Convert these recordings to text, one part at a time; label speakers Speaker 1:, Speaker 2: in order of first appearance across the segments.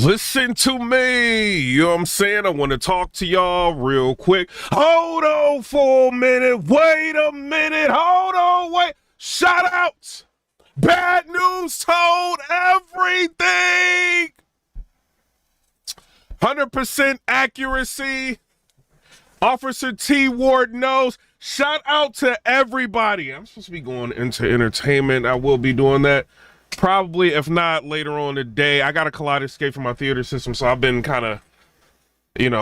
Speaker 1: Listen to me, you know what I'm saying? I want to talk to y'all real quick. Hold on for a minute, wait a minute, hold on, wait. Shout out. Bad News told everything. 100% accuracy. Officer T. Ward knows. Shout out to everybody. I'm supposed to be going into entertainment. I will be doing that. Probably, if not later on today. I got a Kaleidoscape from my theater system, so I've been kind of,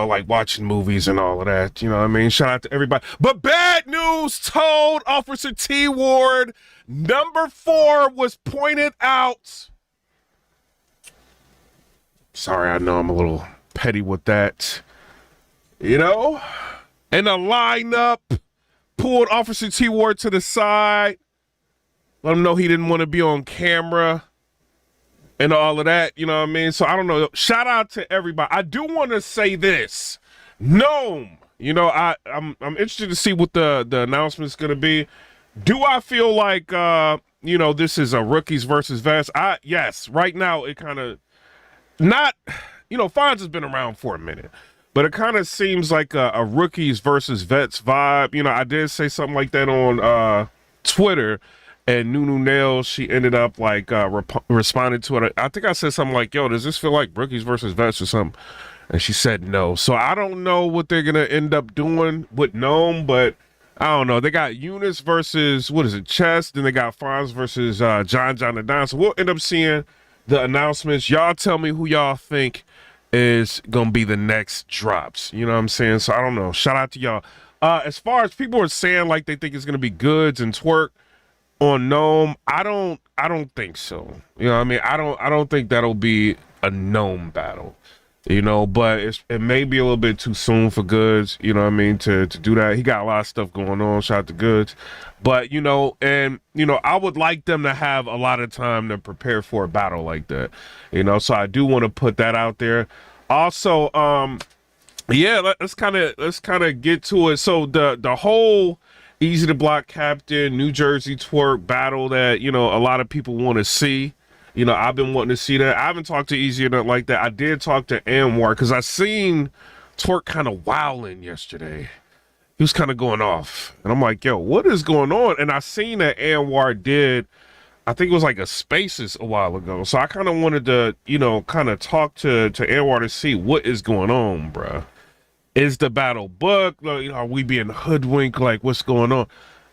Speaker 1: like watching movies and all of that. You know what I mean? Shout out to everybody. But Bad News told Officer T. Ward number 4 was pointed out. Sorry, I know I'm a little petty with that. And the lineup pulled Officer T. Ward to the side. Let him know he didn't want to be on camera and all of that, you know what I mean? So I don't know. Shout out to everybody. I do want to say this. Gnome, I'm interested to see what the announcement's going to be. Do I feel like, this is a rookies versus vets? Yes, right now it kind of not, Fonz has been around for a minute, but it kind of seems like a rookies versus vets vibe. I did say something like that on Twitter. And Nunu Nails, she ended up responding to it. I think I said something like, yo, does this feel like rookies versus vets or something? And she said no. So I don't know what they're going to end up doing with Gnome, but I don't know. They got Eunice versus, Chess. Then they got Fonz versus John the Don. So we'll end up seeing the announcements. Y'all tell me who y'all think is going to be the next drops. You know what I'm saying? So I don't know. Shout out to y'all. As far as people are saying like they think it's going to be Goods and Twerk on Gnome, I don't think so. You know what I mean? I don't think that'll be a Gnome battle. But it may be a little bit too soon for Goods, you know what I mean, to do that. He got a lot of stuff going on. Shout out to Goods. But, I would like them to have a lot of time to prepare for a battle like that. So I do want to put that out there. Also, let's kind of get to it. So the whole Easy to Block Captain, New Jersey Twerk battle that, a lot of people want to see. I've been wanting to see that. I haven't talked to Easy or nothing like that. I did talk to ANWAR because I seen Twerk kind of wilding yesterday. He was kind of going off. And I'm like, yo, what is going on? And I seen that ANWAR did, I think it was like a Spaces a while ago. So I kind of wanted to, kind of talk to ANWAR to see what is going on, bruh. Is the battle booked? Are we being hoodwinked? Like, what's going on?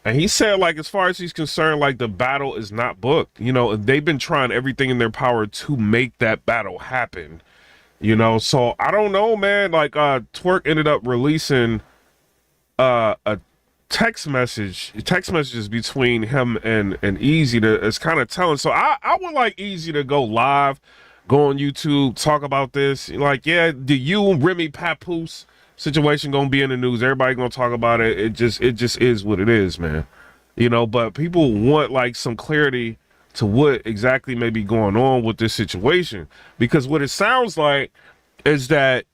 Speaker 1: And he said, as far as he's concerned, the battle is not booked. They've been trying everything in their power to make that battle happen. So I don't know, man. Twerk ended up releasing a text messages between him and Easy it's kind of telling. So I would like Easy to go live, go on YouTube, talk about this. The you Remy Papoose situation gonna be in the news. Everybody gonna talk about it. It just is what it is, man. But people want some clarity to what exactly may be going on with this situation, because what it sounds like is that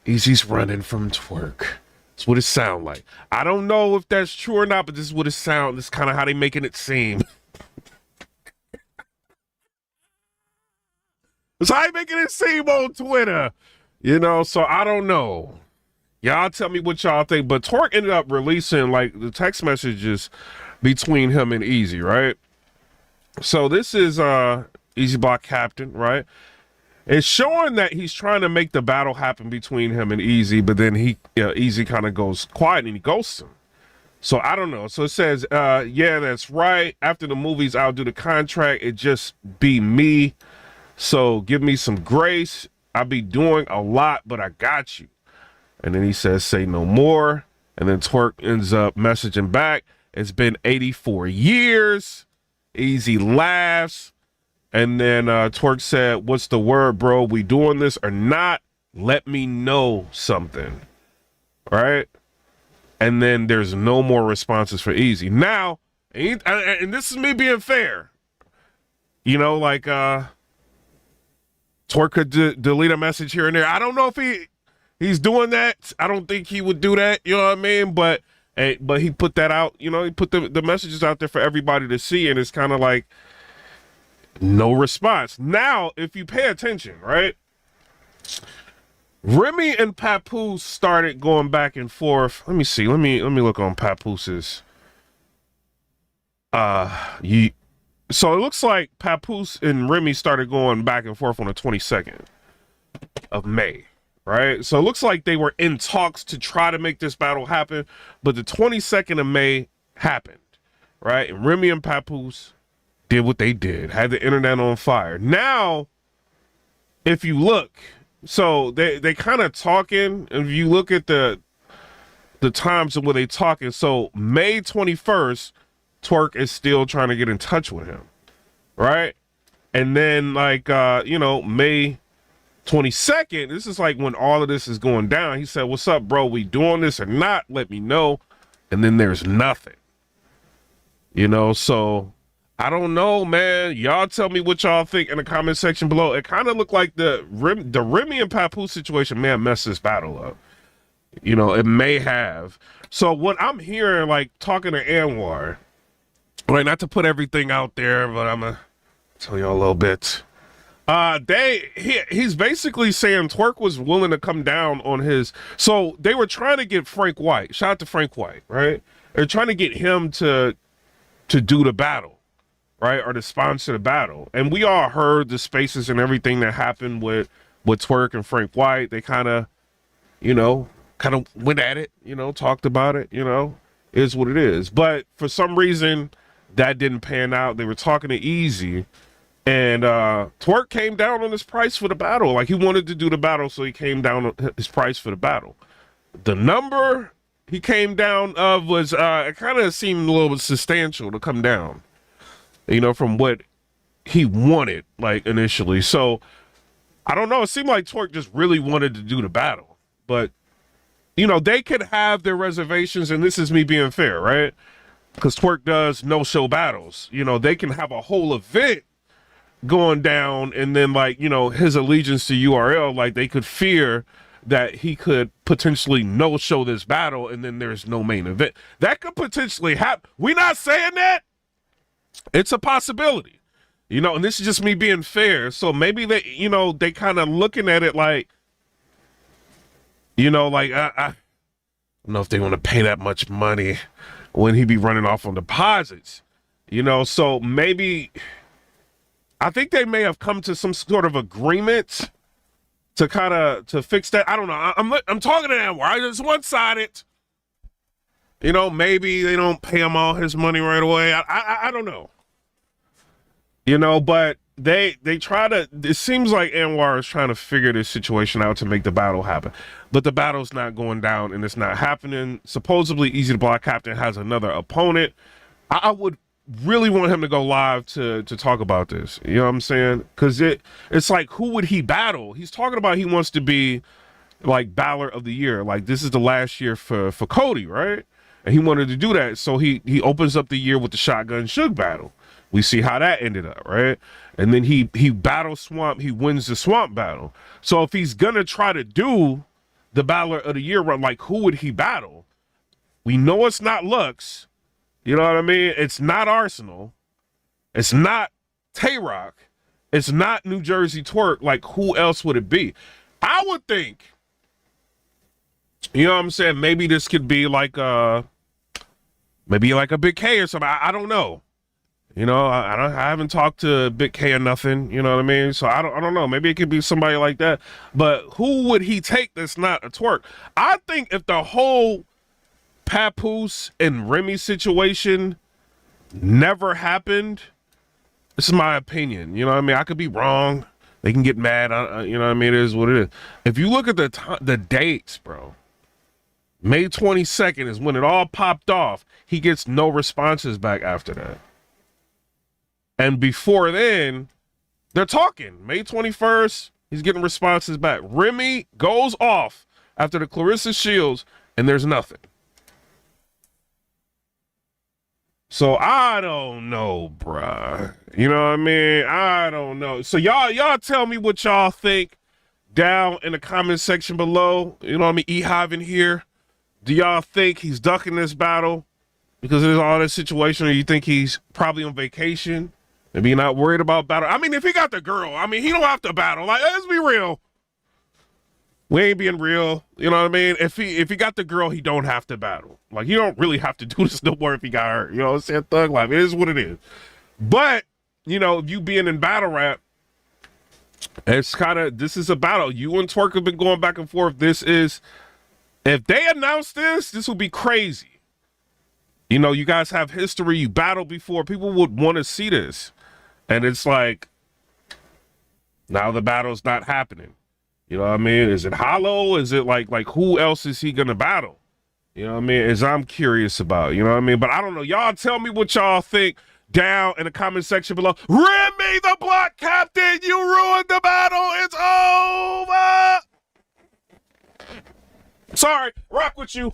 Speaker 1: Easy's running from Twerk. That's what it sounds like. I don't know if that's true or not, but this is what it sounds. This is kind of how they making it seem. That's how they making it seem on Twitter. So I don't know. Y'all tell me what y'all think. But Twerk ended up releasing the text messages between him and Easy, right? So this is Easy Block Captain, right? It's showing that he's trying to make the battle happen between him and Easy, but then Easy kind of goes quiet and he ghosts him. So I don't know. So it says, yeah, that's right. After the movies, I'll do the contract. It just be me. So give me some grace. I'll be doing a lot, but I got you. And then he says, say no more. And then Twerk ends up messaging back. It's been 84 years. Easy laughs. And then Twerk said, what's the word, bro? We doing this or not? Let me know something. Right? And then there's no more responses for Easy. Now, and this is me being fair. Twerk could delete a message here and there. I don't know if he's doing that. I don't think he would do that. You know what I mean? But he put that out. He put the messages out there for everybody to see, and it's kind of like no response. Now, if you pay attention, right? Remy and Papoose started going back and forth. Let me see. Let me look on Papoose's. So it looks like Papoose and Remy started going back and forth on the 22nd of May, right? So it looks like they were in talks to try to make this battle happen, but the 22nd of May happened, right? And Remy and Papoose did what they did, had the internet on fire. Now, if you look, so they kind of talking, if you look at the times of where they talking, so May 21st, Twerk is still trying to get in touch with him, right? And then like May 22nd, this is like when all of this is going down. He said, "What's up, bro? We doing this or not? Let me know." And then there's nothing. So I don't know, man. Y'all tell me what y'all think in the comment section below. It kind of looked like the Remy and Papoose situation may have messed this battle up. It may have. So what I'm hearing, like talking to ANWAR, right, not to put everything out there, but I'm gonna tell y'all a little bit. He's basically saying Twerk was willing to come down on his. So they were trying to get Frank White. Shout out to Frank White, right? They're trying to get him to do the battle, right, or to sponsor the battle. And we all heard the spaces and everything that happened with Twerk and Frank White. They kind of went at it, talked about it, is what it is. But for some reason, that didn't pan out. They were talking to Easy, and Twerk came down on his price for the battle. Like, he wanted to do the battle, so he came down on his price for the battle. The number he came down of was, it kind of seemed a little bit substantial to come down, from what he wanted, like, initially. So, I don't know. It seemed like Twerk just really wanted to do the battle. But, they could have their reservations, and this is me being fair, right? Because Twerk does no-show battles. They can have a whole event going down, and then, like, his allegiance to URL, like, they could fear that he could potentially no-show this battle, and then there's no main event. That could potentially happen. We're not saying that. It's a possibility. And this is just me being fair. So maybe they, they kind of looking at it like, I don't know if they want to pay that much money when he be running off on deposits, so maybe I think they may have come to some sort of agreement to fix that. I don't know. I'm talking to ANWAR. It's one-sided. Maybe they don't pay him all his money right away. I don't know. But they try to, it seems like ANWAR is trying to figure this situation out to make the battle happen. But the battle's not going down, and it's not happening. Supposedly, Easy the Block Captain has another opponent. I would really want him to go live to talk about this. You know what I'm saying? Because it's like, who would he battle? He's talking about he wants to be, like, Battler of the Year. Like, this is the last year for Cody, right? And he wanted to do that. So he opens up the year with the Shotgun Suge battle. We see how that ended up, right? And then he battles Swamp. He wins the Swamp battle. So if he's going to try to do the Battler of the Year run, like, who would he battle? We know it's not Lux. You know what I mean? It's not Arsenal. It's not Tay-Rock. It's not New Jersey Twerk. Like, who else would it be? I would think, you know what I'm saying? Maybe this could be like maybe like a Big K or something. I don't know. I haven't talked to Big K or nothing. You know what I mean? So I don't know. Maybe it could be somebody like that. But who would he take that's not a Twerk? I think if the whole Papoose and Remy situation never happened, this is my opinion. You know what I mean? I could be wrong. They can get mad. You know what I mean? It is what it is. If you look at the dates, bro, May 22nd is when it all popped off. He gets no responses back after that. And before then, they're talking. May 21st, he's getting responses back. Remy goes off after the Clarissa Shields, and there's nothing. So I don't know, bruh. You know what I mean? I don't know. So y'all tell me what y'all think down in the comment section below. You know what I mean? E-Hive in here. Do y'all think he's ducking this battle because of all this situation, or you think he's probably on vacation? Maybe you're not worried about battle. I mean, if he got the girl, I mean, he don't have to battle. Like, let's be real. We ain't being real. You know what I mean? If he got the girl, he don't have to battle. Like, you don't really have to do this no more if he got hurt. You know what I'm saying? Thug life. It is what it is. But, you know, you being in battle rap, it's kind of, this is a battle. You and Twerk have been going back and forth. If they announce this will be crazy. You know, you guys have history. You battled before. People would want to see this. And it's like, now the battle's not happening. You know what I mean? Is it hollow? Is it like who else is he going to battle? You know what I mean? As I'm curious about, you know what I mean? But I don't know. Y'all tell me what y'all think down in the comment section below. Remy the block captain, you ruined the battle. It's over. Sorry, rock with you.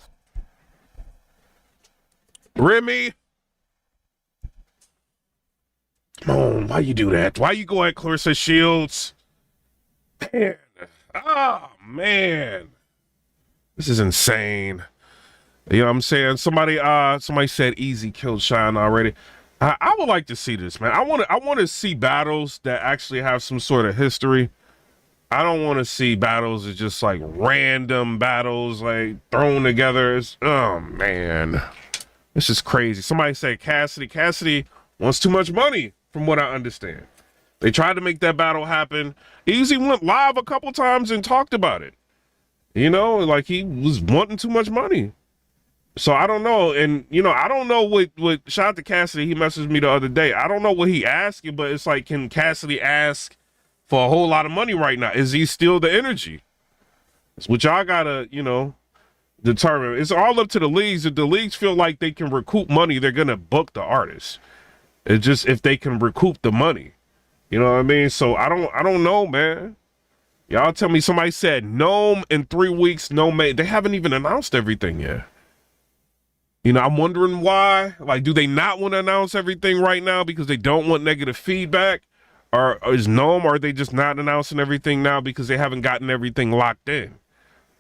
Speaker 1: Remy. Come on, why you do that? Why you go at Clarissa Shields? Man. Oh, man. This is insane. You know what I'm saying? Somebody said Easy killed Shine already. I would like to see this, man. I want to see battles that actually have some sort of history. I don't want to see battles that just like random battles like thrown together. Oh man, this is crazy. Somebody said Cassidy wants too much money, from what I understand. They tried to make that battle happen. Easy went live a couple times and talked about it. You know, like he was wanting too much money. So I don't know. And, you know, I don't know what shout out to Cassidy. He messaged me the other day. I don't know what he asking, but it's like, can Cassidy ask for a whole lot of money right now? Is he still the energy? It's what y'all gotta, you know, determine. It's all up to the leagues. If the leagues feel like they can recoup money, they're going to book the artist. It's just if they can recoup the money. You know what I mean? So I don't know, man. Y'all tell me. Somebody said Gnome in 3 weeks. Gnome, they haven't even announced everything yet. You know, I'm wondering why. Like, do they not want to announce everything right now because they don't want negative feedback? Or is Gnome, or are they just not announcing everything now because they haven't gotten everything locked in?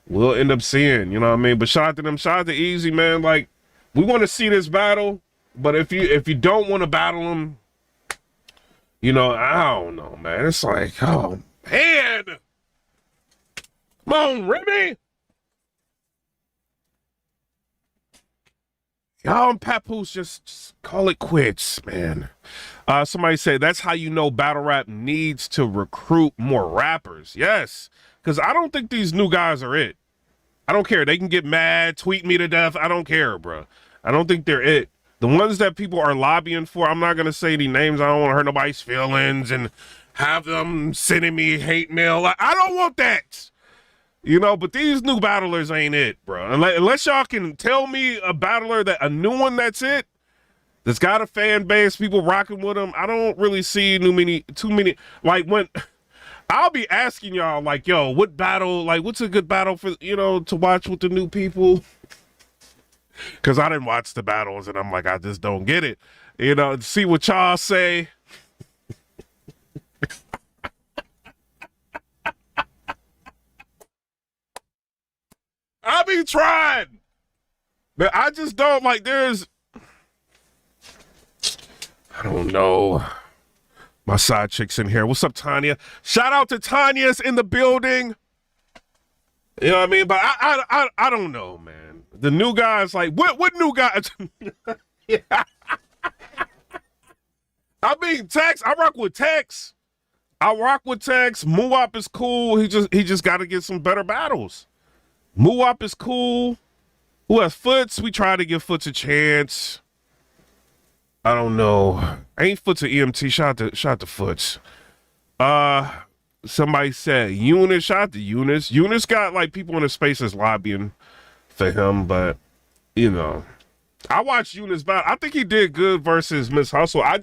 Speaker 1: We'll end up seeing, you know what I mean? But shout out to them. Shout out to Easy, man. Like, we want to see this battle, but if you don't want to battle them, you know, I don't know, man. It's like, oh, man. Come on, Remy. Y'all and Papoose just call it quits, man. Somebody said that's how you know battle rap needs to recruit more rappers. Yes, because I don't think these new guys are it. I don't care. They can get mad, tweet me to death. I don't care, bro. I don't think they're it. The ones that people are lobbying for, I'm not going to say any names. I don't want to hurt nobody's feelings and have them sending me hate mail. I don't want that. You know, but these new battlers ain't it, bro. Unless y'all can tell me a battler, a new one that's it, that's got a fan base, people rocking with them. I don't really see too many. Like, when I'll be asking y'all, like, yo, what battle, like, what's a good battle for, you know, to watch with the new people? Because I didn't watch the battles, and I'm like, I just don't get it. You know, see what y'all say. I be trying, but I just don't, like, I don't know. My side chick's in here. What's up, Tanya? Shout out to Tanya's in the building. You know what I mean? But I don't know, man. The new guys, like, what new guys? Yeah. I mean, Tex, I rock with Tex. Muwap is cool. He just got to get some better battles. Muwap is cool. Who has Foots? We try to give Foots a chance. I don't know. Ain't Foots an EMT? Shout out to Foots. Somebody said Eunice. Shout out to Eunice. Eunice got like people in the spaces lobbying for him, but you know, I watched Eunice battle. I think he did good versus Miss Hustle. I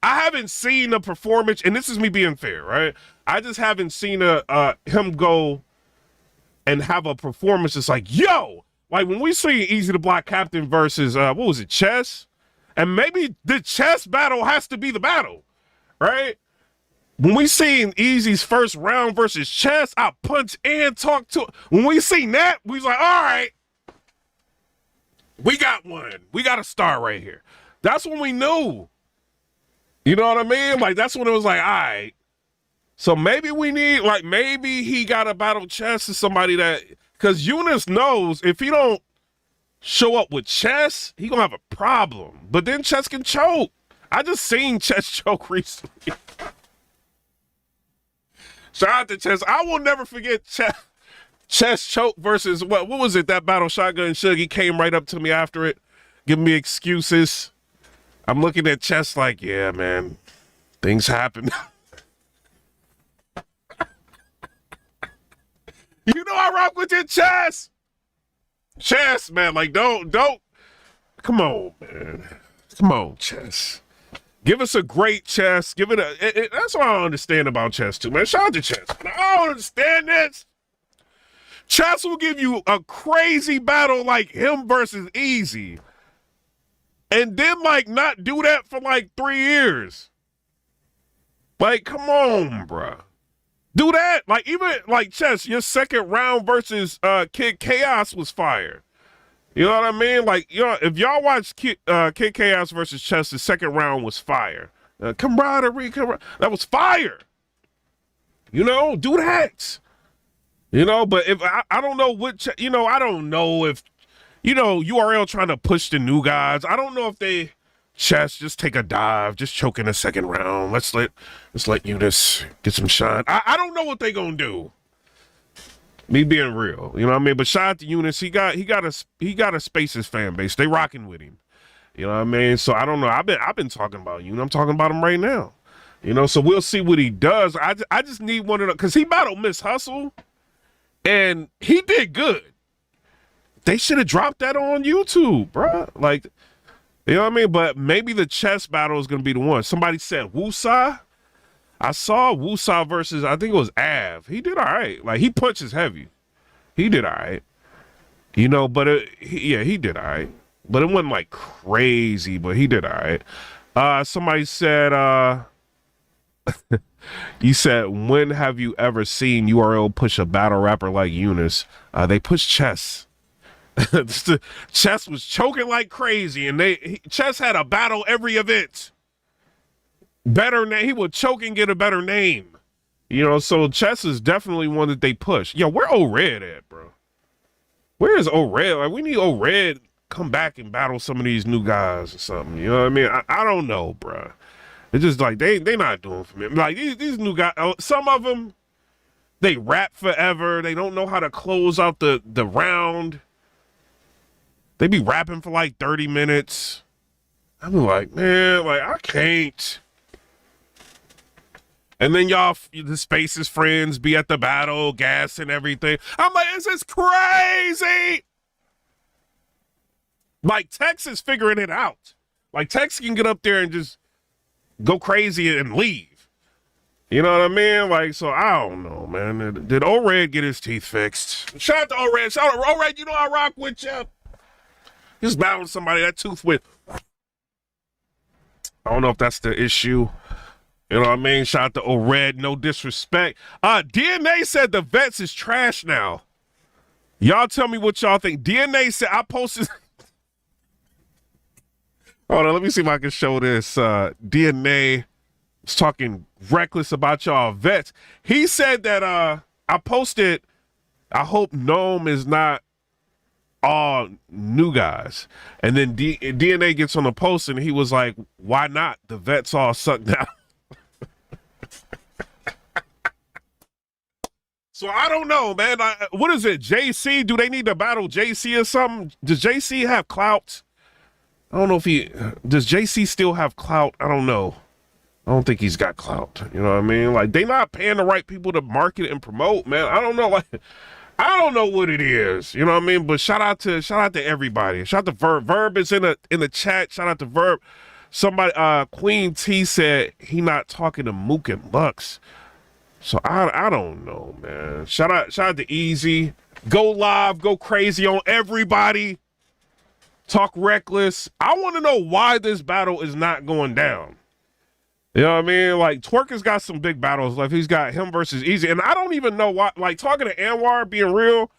Speaker 1: haven't seen a performance, and this is me being fair, right? I just haven't seen him go and have a performance that's like, yo, like when we see Easy the Block Captain versus what was it, Chess? And maybe the Chess battle has to be the battle, right? When we seen Easy's first round versus Chess, I punch and talk to. When we seen that, we was like, all right, we got one. We got a star right here. That's when we knew. You know what I mean? Like, that's when it was like, all right. So maybe we need, like, maybe he got to battle Chess to somebody that, because Eunice knows if he don't show up with Chess, he gonna have a problem. But then Chess can choke. I just seen Chess choke recently. Shout out to Chess. I will never forget Chess choke versus what was it? That battle Shotgun Suge. He came right up to me after it, giving me excuses. I'm looking at Chess like, yeah, man, things happen. You know I rock with your Chess. Chess, man, like don't. Come on, man. Come on, Chess. Give us a great Chess. Give it a. That's what I don't understand about Chess too, man. Shout out to Chess. I don't understand this. Chess will give you a crazy battle like him versus Easy, and then like not do that for like 3 years. Like, come on, bruh. Do that. Like, even like Chess, your second round versus Kid Chaos was fire. You know what I mean? Like, you know, if y'all watch Kid Chaos versus Chess, the second round was fire. Camaraderie, that was fire. You know, do that. You know, but if I don't know what, you know, I don't know if, you know, URL trying to push the new guys. I don't know if they Chess just take a dive, just choke in the second round. Let's let Eunice get some shine. I don't know what they gonna do. Me being real, you know what I mean? But shout out to Eunice. He got a Spaces fan base. They rocking with him. You know what I mean? So I don't know. I've been talking about Eunice. I'm talking about him right now. You know, so we'll see what he does. I just need one of the, because he battled Miss Hustle and he did good. They should have dropped that on YouTube, bro. Like, you know what I mean? But maybe the Chess battle is going to be the one. Somebody said Wusa. I saw Wusa versus, I think it was Av. He did all right. Like, he punches heavy. He did all right. You know, but he did all right. But it wasn't like crazy, but he did all right. Somebody said, you said, when have you ever seen URL push a battle rapper like Eunice? They push Chess. Chess was choking like crazy, and Chess had a battle every event. Better name, he would choke and get a better name. You know, so Chess is definitely one that they push. Yo, where O-Red at, bro? Where is O-Red? Like, we need O-Red come back and battle some of these new guys or something. You know what I mean? I don't know, bro. It's just like they not doing for me. Like these new guys, some of them, they rap forever. They don't know how to close out the round. They be rapping for like 30 minutes. I'm like, man, like I can't. And then y'all, the Spaces friends be at the battle, gas and everything. I'm like, this is crazy. Like Tex is figuring it out. Like Tex can get up there and just go crazy and leave. You know what I mean? Like, so I don't know, man. Did O-Red get his teeth fixed? Shout out to O-Red. Shout out to O-Red. You know I rock with you. Just battling somebody that tooth with. I don't know if that's the issue. You know what I mean? Shout out to O-Red. No disrespect. DNA said the vets is trash now. Y'all tell me what y'all think. DNA said, I posted. Hold on, let me see if I can show this. DNA was talking reckless about y'all vets. He said that I posted, I hope Gnome is not all new guys. And then DNA gets on the post and he was like, why not? The vets all suck now. So I don't know, man. What is it? JC? Do they need to battle JC or something? Does JC have clout? I don't know if does JC still have clout? I don't know. I don't think he's got clout. You know what I mean? Like, they not paying the right people to market and promote, man. I don't know. Like, I don't know what it is. You know what I mean? But shout out to everybody. Shout out to Verb. Verb is in the chat. Shout out to Verb. Somebody, Queen T said he not talking to Mook and Lux. So I don't know, man. Shout out to Easy. Go live, go crazy on everybody. Talk reckless. I want to know why this battle is not going down. You know what I mean? Like, Twerk has got some big battles left. He's got him versus Easy. And I don't even know why, like, talking to ANWAR, being real,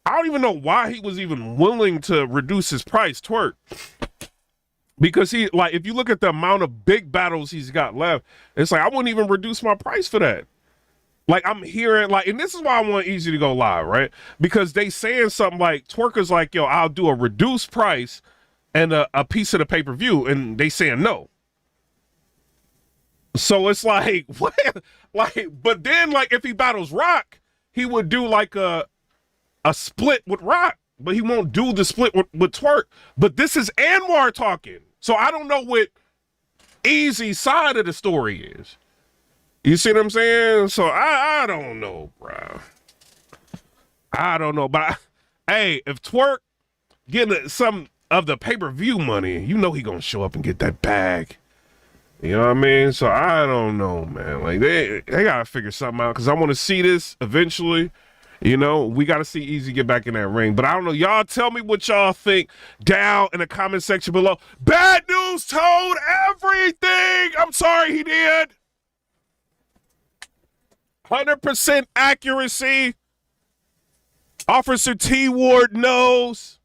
Speaker 1: I don't even know why he was even willing to reduce his price, Twerk. Because he, like, if you look at the amount of big battles he's got left, it's like, I wouldn't even reduce my price for that. Like I'm hearing like, and this is why I want Easy to go live, right? Because they saying something like Twerker's like, yo, I'll do a reduced price and a piece of the pay-per-view, and they saying no. So it's like, what? Like, but then like if he battles Rock, he would do like a split with Rock, but he won't do the split with Twerk. But this is ANWAR talking. So I don't know what Easy's side of the story is. You see what I'm saying? So I don't know, bro. I don't know. But hey, if Twerk getting some of the pay-per-view money, you know he gonna show up and get that bag. You know what I mean? So I don't know, man. Like they gotta figure something out because I want to see this eventually. You know, we got to see Easy get back in that ring. But I don't know. Y'all tell me what y'all think down in the comment section below. Bad News told everything. I'm sorry he did. 100% accuracy. Officer T Ward knows.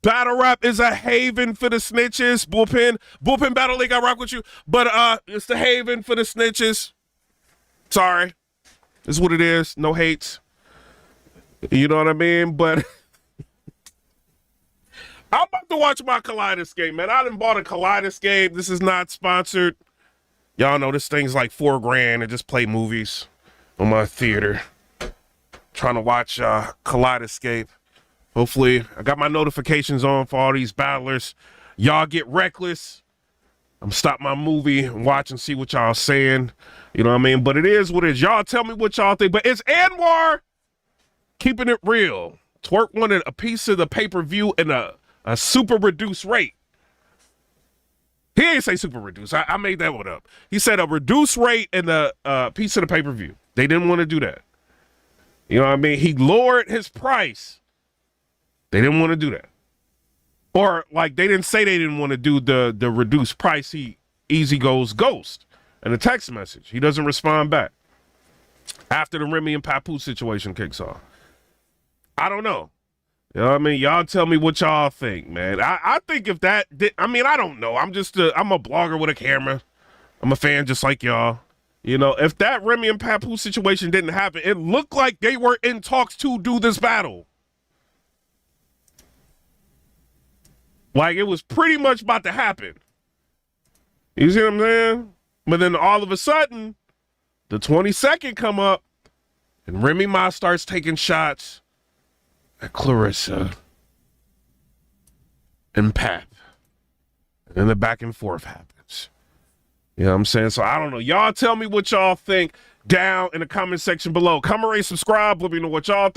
Speaker 1: Battle rap is a haven for the snitches. Bullpen Battle League, I rock with you. But it's the haven for the snitches. Sorry. This is what it is. No hates. You know what I mean? But I'm about to watch my Kaleidoscape, man. I done bought a Kaleidoscape. This is not sponsored. Y'all know this thing's like $4,000 and just play movies on my theater. Trying to watch Kaleidoscape. Hopefully, I got my notifications on for all these battlers. Y'all get reckless. I'm stop my movie and watch and see what y'all saying. You know what I mean? But it is what it is. Y'all tell me what y'all think. But it's ANWAR keeping it real. Twerk wanted a piece of the pay-per-view and a super reduced rate. He ain't say super reduced. I made that one up. He said a reduced rate and a piece of the pay-per-view. They didn't want to do that. You know what I mean? He lowered his price. They didn't want to do that. Or like they didn't say they didn't want to do the reduced price. Easy goes ghost in a text message. He doesn't respond back after the Remy and Papoose situation kicks off. I don't know. You know what I mean? Y'all tell me what y'all think, man. I think if that did, I mean, I don't know. I'm a blogger with a camera. I'm a fan just like y'all. You know, if that Remy and Papoose situation didn't happen, it looked like they were in talks to do this battle. Like it was pretty much about to happen. You see what I'm saying? But then all of a sudden, the 22nd come up and Remy Ma starts taking shots at Clarissa and Pap. And then the back and forth happens. You know what I'm saying? So I don't know. Y'all tell me what y'all think down in the comment section below. Comment, rate, subscribe. Let me know what y'all think.